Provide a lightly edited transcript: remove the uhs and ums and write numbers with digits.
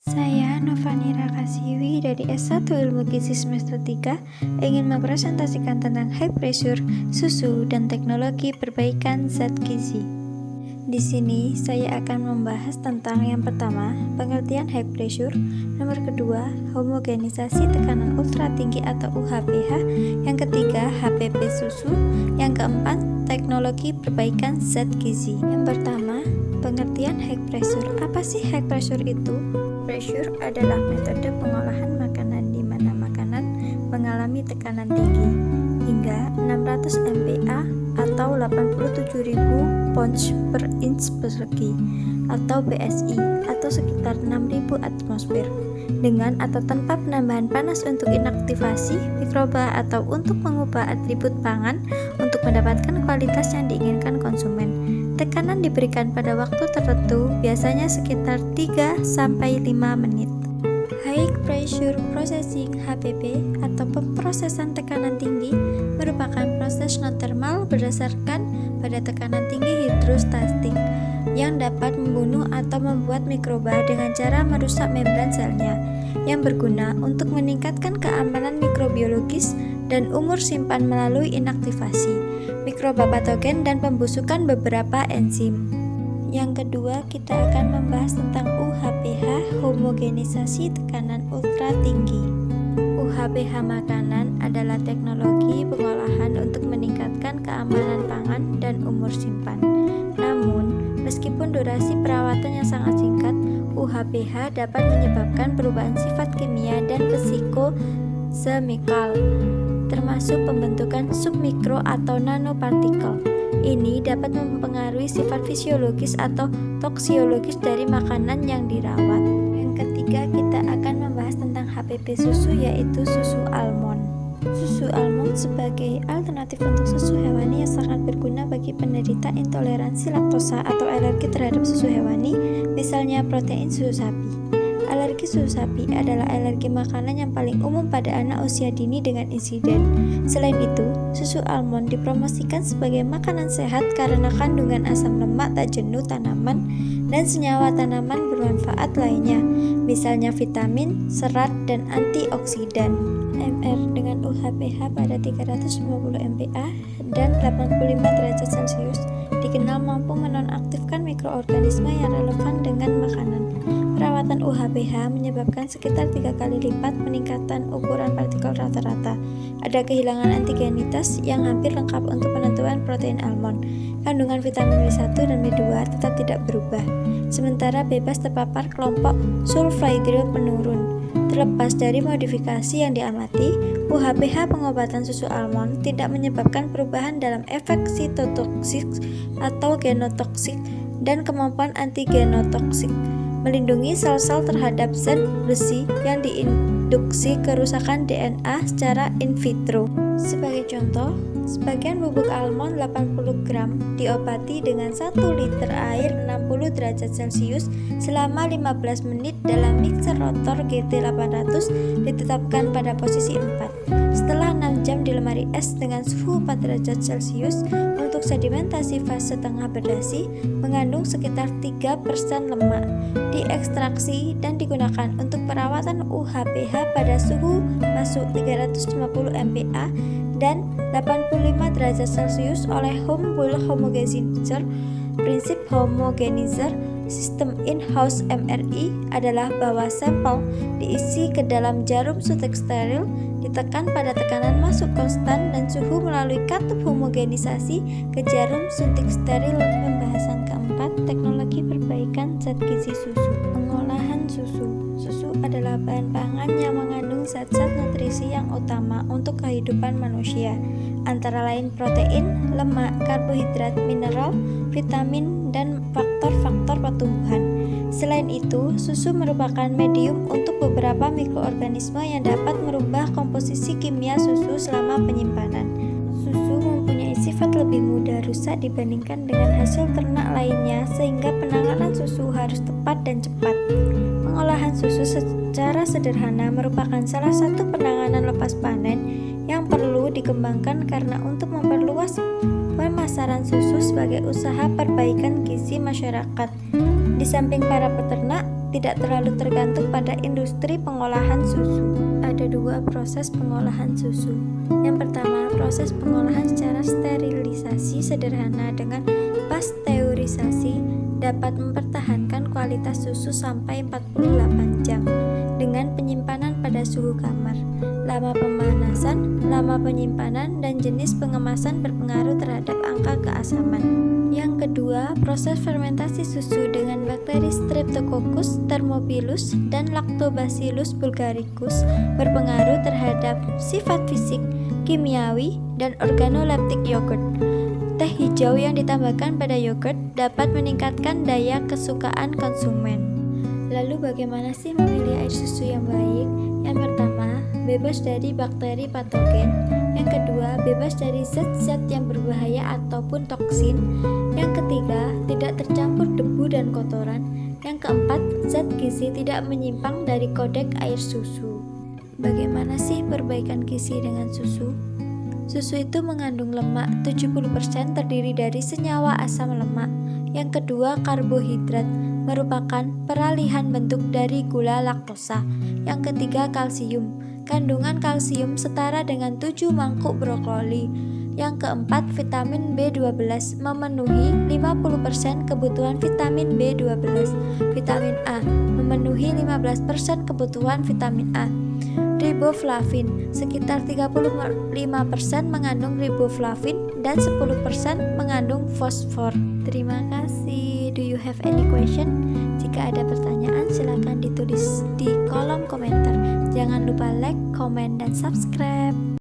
Saya Novani Rakasiwi dari S1 Ilmu Gizi semester 3 ingin mempresentasikan tentang high pressure, susu, dan teknologi perbaikan zat gizi. Di sini saya akan membahas tentang yang pertama, pengertian high pressure, nomor kedua, homogenisasi tekanan ultra tinggi atau UHPH, yang ketiga, HPP susu, yang keempat, teknologi perbaikan zat gizi. Yang pertama, pengertian high pressure. Apa sih high pressure itu? Pressure adalah metode pengolahan makanan di mana makanan mengalami tekanan tinggi hingga 600 MPa atau 87.000 pounds per inch persegi atau PSI atau sekitar 6.000 atmosfer dengan atau tanpa penambahan panas untuk inaktivasi mikroba atau untuk mengubah atribut pangan untuk mendapatkan kualitas yang diinginkan konsumen. Tekanan diberikan pada waktu tertentu, biasanya sekitar 3-5 menit. High Pressure Processing (HPP) atau pemrosesan tekanan tinggi merupakan proses non-termal berdasarkan pada tekanan tinggi hidrostatik yang dapat membunuh atau membuat mikroba dengan cara merusak membran selnya, yang berguna untuk meningkatkan keamanan mikrobiologis dan umur simpan melalui inaktivasi mikroba patogen dan pembusukan beberapa enzim. Yang kedua, kita akan membahas tentang UHPH, homogenisasi tekanan ultra tinggi. UHPH makanan adalah teknologi pengolahan untuk meningkatkan keamanan pangan dan umur simpan. Namun, meskipun durasi perawatan yang sangat singkat, UHPH dapat menyebabkan perubahan sifat kimia dan psikosemikal, termasuk pembentukan submikro atau nanopartikel. Ini dapat mempengaruhi sifat fisiologis atau toksiologis dari makanan yang dirawat. Yang ketiga, kita akan membahas tentang HPP susu, yaitu susu almond. Susu almond sebagai alternatif untuk susu hewani yang sangat berguna bagi penderita intoleransi laktosa atau alergi terhadap susu hewani, misalnya protein susu sapi. Alergi susu sapi adalah alergi makanan yang paling umum pada anak usia dini dengan insiden. Selain itu, susu almond dipromosikan sebagai makanan sehat karena kandungan asam lemak tak jenuh tanaman dan senyawa tanaman bermanfaat lainnya, misalnya vitamin, serat, dan antioksidan. MR dengan UHPH pada 350 MPa dan 85 derajat Celcius dikenal mampu menonaktifkan mikroorganisme yang relevan dengan makanan. Perawatan UHPH menyebabkan sekitar 3 kali lipat peningkatan ukuran partikel rata-rata. Ada kehilangan antigenitas yang hampir lengkap untuk penentuan protein almond. Kandungan vitamin B1 dan B2 tetap tidak berubah, sementara bebas terpapar kelompok sulfhydryl penurun. Terlepas dari modifikasi yang diamati, UHPH pengobatan susu almond tidak menyebabkan perubahan dalam efek sitotoksik atau genotoksik dan kemampuan antigenotoksik, melindungi sel-sel terhadap zat besi yang diinduksi kerusakan DNA secara in vitro. Sebagai contoh, sebagian bubuk almond 80 gram diobati dengan 1 liter air 60 derajat Celcius selama 15 menit dalam mixer rotor GT800 ditetapkan pada posisi 4. Setelah 6 jam di lemari es dengan suhu 4 derajat Celcius, untuk sedimentasi fase tengah berdasi mengandung sekitar 3% lemak, diekstraksi dan digunakan untuk perawatan UHPH pada suhu masuk 350 MPa dan 85 derajat Celcius oleh Humboldt Homogenizer. Prinsip homogenizer sistem in-house MRI adalah bahwa sampel diisi ke dalam jarum suntik steril, ditekan pada tekanan masuk konstan dan suhu melalui katup homogenisasi ke jarum suntik steril. Pembahasan keempat, teknologi perbaikan zat gizi susu. Pengolahan susu. Susu adalah bahan pangan yang mengandung zat-zat nutrisi yang utama untuk kehidupan manusia, antara lain protein, lemak, karbohidrat, mineral, vitamin, dan faktor-faktor pertumbuhan. Selain itu, susu merupakan medium untuk beberapa mikroorganisme yang dapat merubah komposisi kimia susu selama penyimpanan. Susu mempunyai sifat lebih mudah rusak dibandingkan dengan hasil ternak lainnya, sehingga penanganan susu harus tepat dan cepat. Pengolahan susu secara sederhana merupakan salah satu penanganan lepas panen yang perlu dikembangkan karena untuk memperluas pemasaran susu sebagai usaha perbaikan gizi masyarakat. Di samping para peternak, tidak terlalu tergantung pada industri pengolahan susu. Ada 2 proses pengolahan susu. Yang pertama, proses pengolahan secara sterilisasi sederhana dengan pasteurisasi dapat mempertahankan kualitas susu sampai 48 jam dengan penyimpanan pada suhu kamar. Lama pemanasan, lama penyimpanan, dan jenis pengemasan berpengaruh terhadap angka keasaman. Yang kedua, proses fermentasi susu dengan bakteri Streptococcus thermophilus dan Lactobacillus bulgaricus berpengaruh terhadap sifat fisik, kimiawi, dan organoleptik yogurt. Teh hijau yang ditambahkan pada yogurt dapat meningkatkan daya kesukaan konsumen. Lalu bagaimana sih memilih air susu yang baik? Yang pertama, bebas dari bakteri patogen. Yang kedua, bebas dari zat-zat yang berbahaya ataupun toksin. Yang ketiga, tidak tercampur debu dan kotoran. Yang keempat, zat gizi tidak menyimpang dari kodek air susu. Bagaimana sih perbaikan gizi dengan susu? Susu itu mengandung lemak, 70% terdiri dari senyawa asam lemak. Yang kedua, karbohidrat, merupakan peralihan bentuk dari gula laktosa. Yang ketiga, kalsium. Kandungan kalsium setara dengan 7 mangkuk brokoli. Yang keempat, vitamin B12, memenuhi 50% kebutuhan vitamin B12. Vitamin A, memenuhi 15% kebutuhan vitamin A. Riboflavin, sekitar 35% mengandung riboflavin dan 10% mengandung fosfor. Terima kasih. Do you have any question? Jika ada pertanyaan, silakan ditulis di kolom komentar. Jangan lupa like, komen, dan subscribe.